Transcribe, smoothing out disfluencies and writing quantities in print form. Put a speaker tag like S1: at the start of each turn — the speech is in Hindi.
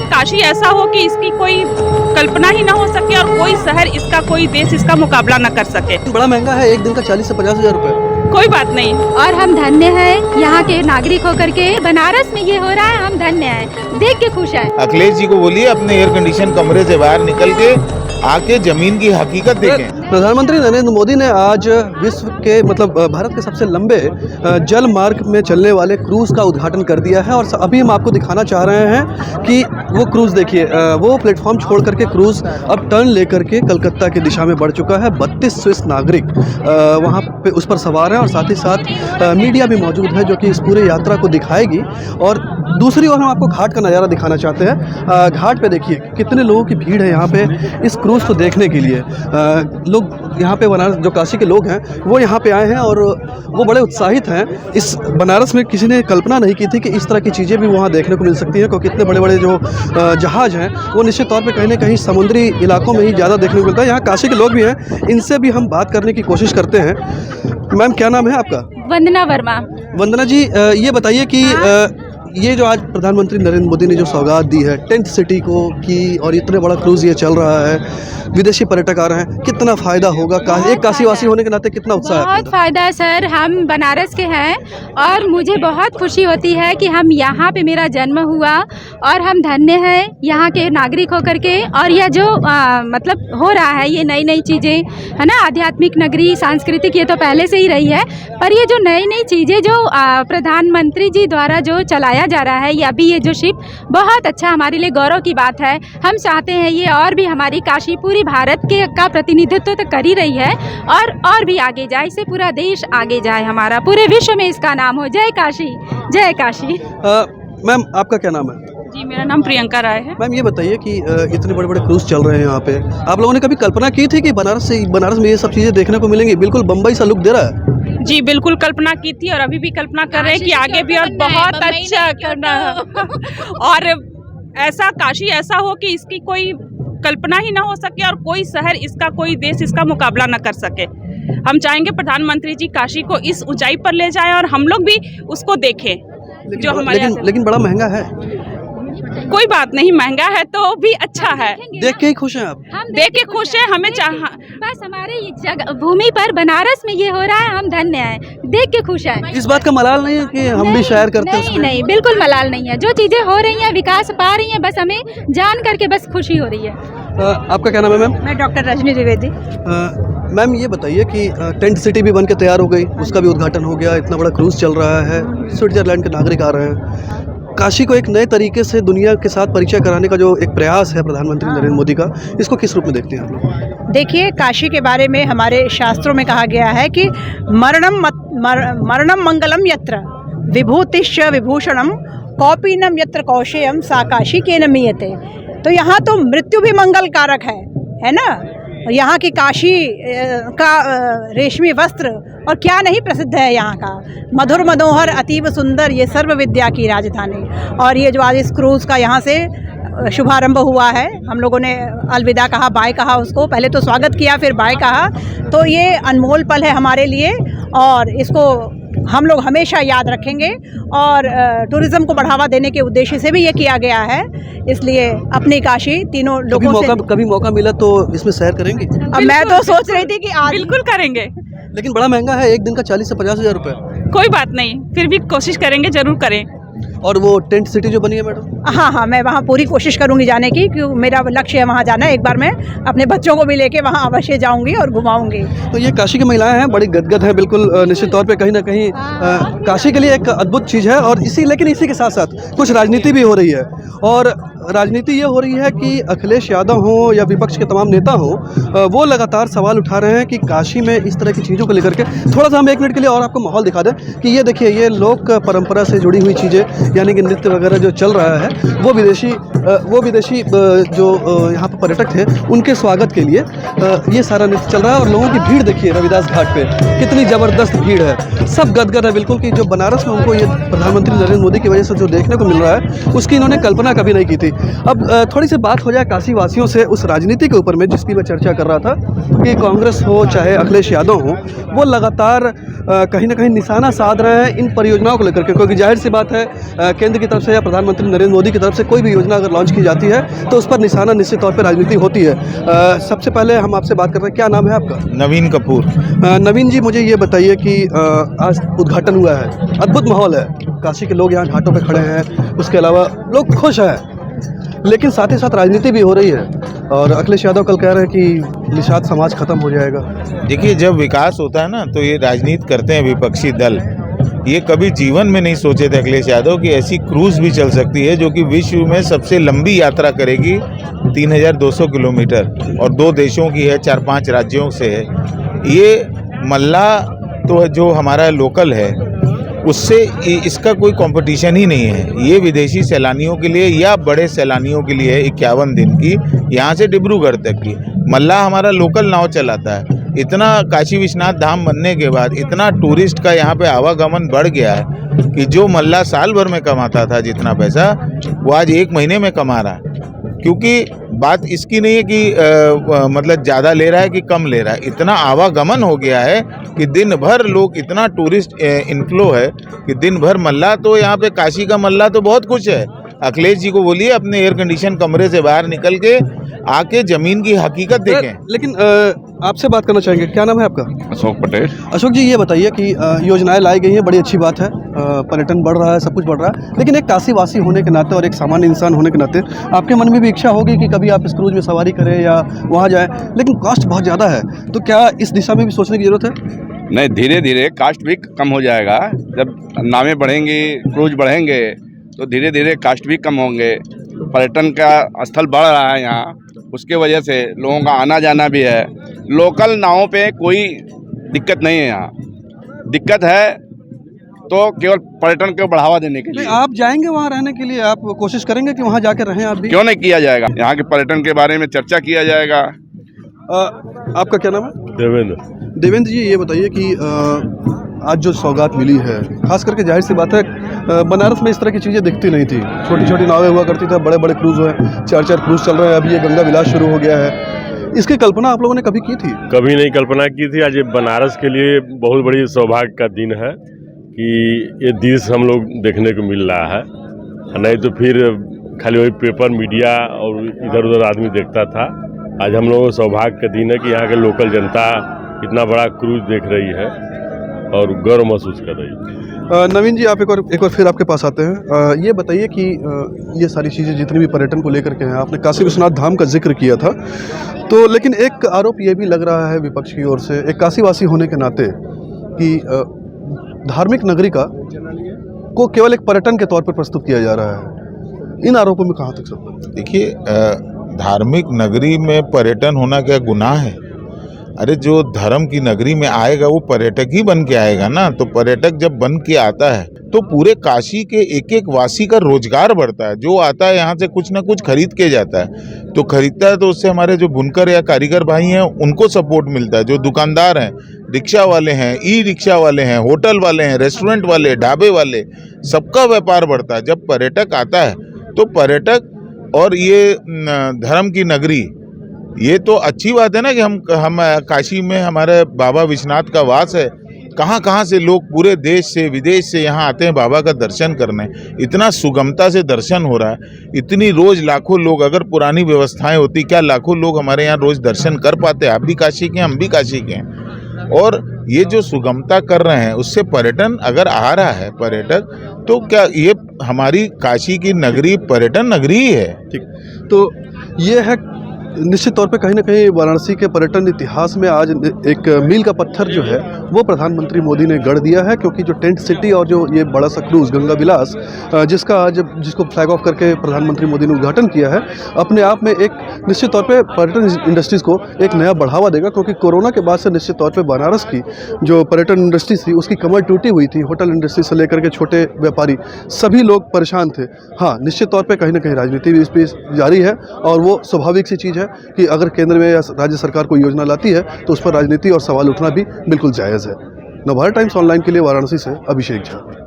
S1: काशी ऐसा हो कि इसकी कोई कल्पना ही ना हो सके और कोई शहर इसका, कोई देश इसका मुकाबला न कर सके।
S2: बड़ा महंगा है, एक दिन का 40 से 50 हजार रुपए।
S1: कोई बात नहीं,
S3: और हम धन्य हैं यहाँ के नागरिक होकर के। बनारस में ये हो रहा है, हम धन्य हैं, देख के खुश हैं।
S4: अखिलेश जी को बोलिए अपने एयर कंडीशन कमरे से बाहर निकल के आके जमीन की हकीकत देखें।
S2: प्रधानमंत्री नरेंद्र मोदी ने आज विश्व के भारत के सबसे लंबे जल मार्ग में चलने वाले क्रूज का उद्घाटन कर दिया है। और अभी हम आपको दिखाना चाह रहे हैं कि वो क्रूज देखिए, वो प्लेटफॉर्म छोड़ करके क्रूज अब टर्न लेकर के कलकत्ता की दिशा में बढ़ चुका है। 32 स्विस नागरिक वहाँ पे उस पर सवार हैं और साथ ही साथ मीडिया भी मौजूद है जो कि इस पूरे यात्रा को दिखाएगी। और दूसरी ओर हम आपको घाट का नज़ारा दिखाना चाहते हैं। घाट पे देखिए कितने लोगों की भीड़ है यहाँ पे इस क्रूज को देखने के लिए। लोग यहाँ पे बनारस, जो काशी के लोग हैं वो यहाँ पे आए हैं और वो बड़े उत्साहित हैं। इस बनारस में किसी ने कल्पना नहीं की थी कि इस तरह की चीज़ें भी वहाँ देखने को मिल सकती हैं, क्योंकि इतने बड़े बड़े जो जहाज़ हैं वो निश्चित तौर पे कहीं ना कहीं समुद्री इलाकों में ही ज़्यादा देखने को मिलता है। यहाँ काशी के लोग भी हैं, इनसे भी हम बात करने की कोशिश करते हैं। मैम, क्या नाम है आपका?
S3: वंदना वर्मा।
S2: वंदना जी, ये बताइए कि ये जो आज प्रधानमंत्री नरेंद्र मोदी ने जो सौगात दी है टेंट सिटी को की, और इतने बड़ा क्रूज ये चल रहा है, विदेशी पर्यटक आ रहे हैं, कितना फ़ायदा होगा? एक काशीवासी होने के नाते कितना उत्साह है?
S3: बहुत फ़ायदा है सर, हम बनारस के हैं और मुझे बहुत खुशी होती है कि हम यहाँ पे मेरा जन्म हुआ और हम धन्य हैं यहाँ के नागरिक होकर के। और यह जो हो रहा है, ये नई नई चीज़ें है ना, आध्यात्मिक नगरी, सांस्कृतिक, ये तो पहले से ही रही है, पर ये जो नई नई चीज़ें जो प्रधानमंत्री जी द्वारा जो चलाया जा रहा है, या अभी ये जो शिप, बहुत अच्छा हमारे लिए गौरव की बात है। हम चाहते हैं ये और भी हमारी काशी पूरी भारत के का प्रतिनिधित्व तो कर ही रही है और भी आगे जाए, इससे पूरा देश आगे जाए, हमारा पूरे विश्व में इसका नाम हो। जय काशी, जय काशी।
S2: मैम, आपका क्या नाम है?
S1: जी, मेरा नाम प्रियंका राय है।
S2: मैम, ये बताइए कि इतने बड़े बड़े क्रूज चल रहे हैं यहाँ पे, आप लोगों ने कभी कल्पना की थी कि बनारस में ये सब चीज़ें देखने को मिलेंगी? बिल्कुल बम्बई सा लुक दे रहा है।
S1: जी, बिल्कुल कल्पना की थी और अभी भी कल्पना कर रहे हैं कि आगे भी और बहुत अच्छा करना है। और ऐसा काशी ऐसा हो कि इसकी कोई कल्पना ही ना हो सके और कोई शहर इसका, कोई देश इसका मुकाबला ना कर सके। हम चाहेंगे प्रधानमंत्री जी काशी को इस ऊंचाई पर ले जाएं और हम लोग भी उसको देखें। जो हमारे
S2: लेकिन बड़ा महंगा है।
S1: कोई बात नहीं, महंगा है तो भी अच्छा है।
S2: देख के ही खुश हैं आप?
S3: हम
S1: देख के खुश है, हमें
S3: बस हमारे जगह भूमि पर बनारस में ये हो रहा है, हम धन्य हैं, देख के खुश हैं।
S2: इस बात का मलाल नहीं है कि हम भी शायर करते हैं?
S3: नहीं, बिल्कुल मलाल नहीं है। जो चीजें हो रही हैं, विकास पा रही हैं, बस हमें जान करके बस खुशी हो रही है।
S2: आपका क्या नाम है मैम?
S5: मैं डॉक्टर रजनी द्विवेदी।
S2: मैम, ये बताइए कि टेंट सिटी भी बन के तैयार हो गई, उसका भी उद्घाटन हो गया, इतना बड़ा क्रूज चल रहा है, स्विट्जरलैंड के नागरिक आ रहे हैं। काशी को एक नए तरीके से दुनिया के साथ परिचय कराने का जो एक प्रयास है प्रधानमंत्री नरेंद्र मोदी का, इसको किस रूप में देखते हैं आप लोग?
S5: देखिए, काशी के बारे में हमारे शास्त्रों में कहा गया है कि मरणम मंगलम यत्र विभूतिश्च विभूषणम कौपीनम यत्र कौशेयम सा काशी केन मीयते। तो यहाँ तो मृत्यु भी मंगल कारक है ना। यहाँ की काशी का रेशमी वस्त्र और क्या नहीं प्रसिद्ध है यहाँ का। मधुर मनोहर अतीब सुंदर ये सर्व विद्या की राजधानी। और ये जो आज इस क्रूज़ का यहाँ से शुभारंभ हुआ है, हम लोगों ने अलविदा कहा, बाय कहा उसको, पहले तो स्वागत किया फिर बाय कहा, तो ये अनमोल पल है हमारे लिए और इसको हम लोग हमेशा याद रखेंगे। और टूरिज़्म को बढ़ावा देने के उद्देश्य से भी ये किया गया है, इसलिए अपनी काशी तीनों लोगों से
S2: कभी मौका मिला तो इसमें सैर करेंगे?
S5: अब मैं तो सोच रही थी कि आज
S1: बिल्कुल करेंगे,
S2: लेकिन बड़ा महंगा है, एक दिन का 40 से 50 हजार रुपए।
S1: कोई बात नहीं, फिर भी कोशिश करेंगे, जरूर करें।
S2: और वो टेंट सिटी जो बनी है मैडम?
S5: हाँ, मैं वहाँ पूरी कोशिश करूँगी जाने की, क्योंकि मेरा लक्ष्य है वहाँ जाना। एक बार मैं अपने बच्चों को भी लेके वहाँ अवश्य जाऊँगी और घुमाऊँगी।
S2: तो ये काशी की महिलाएं हैं, बड़ी गदगद हैं बिल्कुल। निश्चित तौर पे कहीं ना कहीं काशी के लिए एक अद्भुत चीज़ है। और लेकिन इसी के साथ साथ कुछ राजनीति भी हो रही है, और राजनीति ये हो रही है कि अखिलेश यादव हो या विपक्ष के तमाम नेता हो, वो लगातार सवाल उठा रहे हैं कि काशी में इस तरह की चीज़ों को लेकर के। थोड़ा सा हम 1 मिनट के लिए और आपको माहौल दिखा दें कि ये देखिए, ये लोक परंपरा से जुड़ी हुई चीज़ें, यानी कि नृत्य वगैरह जो चल रहा है वो विदेशी जो यहाँ पर पर्यटक थे उनके स्वागत के लिए ये सारा नृत्य चल रहा है। और लोगों की भीड़ देखिए रविदास घाट पे कितनी ज़बरदस्त भीड़ है, सब गदगद है बिल्कुल कि जो बनारस में उनको ये प्रधानमंत्री नरेंद्र मोदी की वजह से जो देखने को मिल रहा है उसकी इन्होंने कल्पना कभी नहीं की थी। अब थोड़ी सी बात हो जाए काशी वासियों से उस राजनीति के ऊपर में जिसकी मैं चर्चा कर रहा था कि कांग्रेस हो चाहे अखिलेश यादव हो, वो लगातार कहीं ना कहीं निशाना साध रहे हैं इन परियोजनाओं को लेकर के, क्योंकि जाहिर सी बात है केंद्र की तरफ से या प्रधानमंत्री नरेंद्र मोदी की तरफ से कोई भी योजना अगर लॉन्च की जाती है तो उस पर निशाना निश्चित तौर पर राजनीति होती है। सबसे पहले हम आपसे बात कर रहे हैं, क्या नाम है आपका?
S4: नवीन कपूर।
S2: नवीन जी, मुझे ये बताइए कि आज उद्घाटन हुआ है, अद्भुत माहौल है, काशी के लोग यहाँ घाटों पे खड़े हैं, उसके अलावा लोग खुश हैं, लेकिन साथ ही साथ राजनीति भी हो रही है और अखिलेश यादव कल कह रहे हैं कि निषाद समाज खत्म हो जाएगा।
S4: देखिए, जब विकास होता है ना तो ये राजनीति करते हैं विपक्षी दल। ये कभी जीवन में नहीं सोचे थे अखिलेश यादव कि ऐसी क्रूज भी चल सकती है जो कि विश्व में सबसे लंबी यात्रा करेगी, 3200 किलोमीटर, और 2 देशों की है, 4-5 राज्यों से है। ये मल्ला तो जो हमारा लोकल है उससे इसका कोई कंपटीशन ही नहीं है। ये विदेशी सैलानियों के लिए या बड़े सैलानियों के लिए 51 दिन की, यहाँ से डिब्रूगढ़ तक की। मल्ला हमारा लोकल नाव चलाता है। इतना काशी विश्वनाथ धाम बनने के बाद इतना टूरिस्ट का यहाँ पे आवागमन बढ़ गया है कि जो मल्ला साल भर में कमाता था जितना पैसा, वो आज 1 महीने में कमा रहा है। क्योंकि बात इसकी नहीं है कि मतलब ज़्यादा ले रहा है कि कम ले रहा है, इतना आवागमन हो गया है कि दिन भर लोग, इतना टूरिस्ट इनफ्लो है कि दिन भर मल्ला, तो यहाँ पे काशी का मल्ला तो बहुत कुछ है। अखिलेश जी को बोलिए अपने एयर कंडीशन कमरे से बाहर निकल के आके ज़मीन की हकीकत देखें।
S2: लेकिन आपसे बात करना चाहेंगे, क्या नाम है आपका?
S6: अशोक पटेल।
S2: अशोक जी, ये बताइए कि योजनाएं लाई गई हैं, बड़ी अच्छी बात है, पर्यटन बढ़ रहा है, सब कुछ बढ़ रहा है, लेकिन एक काशीवासी होने के नाते और एक सामान्य इंसान होने के नाते आपके मन में भी इच्छा होगी कि कभी आप इस क्रूज में सवारी करें या वहाँ जाएं, लेकिन कॉस्ट बहुत ज़्यादा है, तो क्या इस दिशा में भी सोचने की ज़रूरत है?
S6: नहीं, धीरे धीरे कास्ट भी कम हो जाएगा। जब नावें बढ़ेंगी, क्रूज बढ़ेंगे तो धीरे धीरे कास्ट भी कम होंगे। पर्यटन का स्थल बढ़ रहा है यहाँ, उसके वजह से लोगों का आना जाना भी है। लोकल नावों पे कोई दिक्कत नहीं है यहाँ। दिक्कत है तो केवल पर्यटन को बढ़ावा देने के लिए।
S2: आप जाएंगे वहाँ रहने के लिए, आप कोशिश करेंगे कि वहाँ जाकर रहें आप भी?
S6: क्यों नहीं किया जाएगा, यहाँ के पर्यटन के बारे में चर्चा किया जाएगा।
S2: आपका क्या नाम है?
S7: देवेंद्र।
S2: देवेंद्र जी, ये बताइए कि आज जो सौगात मिली है, खास करके जाहिर सी बात है बनारस में इस तरह की चीज़ें दिखती नहीं थी। छोटी छोटी नावें हुआ करती थी, बड़े बड़े क्रूज हुए, 4-4 क्रूज चल रहे हैं। अभी ये गंगा विलास शुरू हो गया है, इसकी कल्पना आप लोगों ने कभी की थी?
S7: कभी नहीं कल्पना की थी। आज ये बनारस के लिए बहुत बड़ी सौभाग्य का दिन है कि ये दृश्य हम लोग देखने को मिल रहा है, नहीं तो फिर खाली वही पेपर मीडिया और इधर उधर आदमी देखता था। आज हम लोगों को सौभाग्य का दिन है कि यहाँ के लोकल जनता इतना बड़ा क्रूज देख रही है और गर्व महसूस कर रही है।
S2: नवीन जी, आप एक और फिर आपके पास आते हैं। ये बताइए कि ये सारी चीज़ें जितनी भी पर्यटन को लेकर के हैं, आपने काशी विश्वनाथ धाम का जिक्र किया था, तो लेकिन एक आरोप ये भी लग रहा है विपक्ष की ओर से, एक काशीवासी होने के नाते, कि धार्मिक नगरी को केवल एक पर्यटन के तौर पर प्रस्तुत किया जा रहा है। इन आरोपों में कहाँ तक सत्य?
S4: देखिए, धार्मिक नगरी में पर्यटन होना क्या गुनाह है? अरे जो धर्म की नगरी में आएगा वो पर्यटक ही बन के आएगा ना। तो पर्यटक जब बन के आता है तो पूरे काशी के एक एक वासी का रोजगार बढ़ता है। जो आता है यहाँ से कुछ ना कुछ खरीद के जाता है, तो खरीदता है तो उससे हमारे जो बुनकर या कारीगर भाई हैं उनको सपोर्ट मिलता है। जो दुकानदार हैं, रिक्शा वाले हैं, ई रिक्शा वाले हैं, होटल वाले हैं, रेस्टोरेंट वाले, ढाबे वाले, सबका व्यापार बढ़ता है। जब पर्यटक आता है तो पर्यटक और ये धर्म की नगरी, ये तो अच्छी बात है ना कि हम काशी में हमारे बाबा विश्वनाथ का वास है। कहाँ कहाँ से लोग पूरे देश से विदेश से यहाँ आते हैं बाबा का दर्शन करने। इतना सुगमता से दर्शन हो रहा है, इतनी रोज लाखों लोग, अगर पुरानी व्यवस्थाएं होती क्या लाखों लोग हमारे यहाँ रोज दर्शन कर पाते। आप भी काशी के, हम भी काशी के हैं। और ये जो सुगमता कर रहे हैं उससे पर्यटन अगर आ रहा है पर्यटक, तो क्या ये हमारी काशी की नगरी पर्यटन नगरी ही है।
S2: ठीक, तो ये है निश्चित तौर पे कहीं ना कहीं वाराणसी के पर्यटन इतिहास में आज एक मील का पत्थर जो है वो प्रधानमंत्री मोदी ने गढ़ दिया है, क्योंकि जो टेंट सिटी और जो ये बड़ा सा क्रूज़ गंगा विलास जिसको फ्लैग ऑफ करके प्रधानमंत्री मोदी ने उद्घाटन किया है, अपने आप में एक निश्चित तौर पे पर्यटन इंडस्ट्रीज़ को एक नया बढ़ावा देगा। क्योंकि कोरोना के बाद से निश्चित तौर पे बनारस की जो पर्यटन इंडस्ट्री थी उसकी कमर टूटी हुई थी। होटल इंडस्ट्री से लेकर के छोटे व्यापारी सभी लोग परेशान थे। हाँ, निश्चित तौर पे कहीं ना कहीं राजनीति भी इस पर जारी है और वो स्वाभाविक सी चीज़ है कि अगर केंद्र में या राज्य सरकार कोई योजना लाती है तो उस पर राजनीति और सवाल उठना भी बिल्कुल जायज़ है। नवभारत टाइम्स ऑनलाइन के लिए वाराणसी से अभिषेक झा।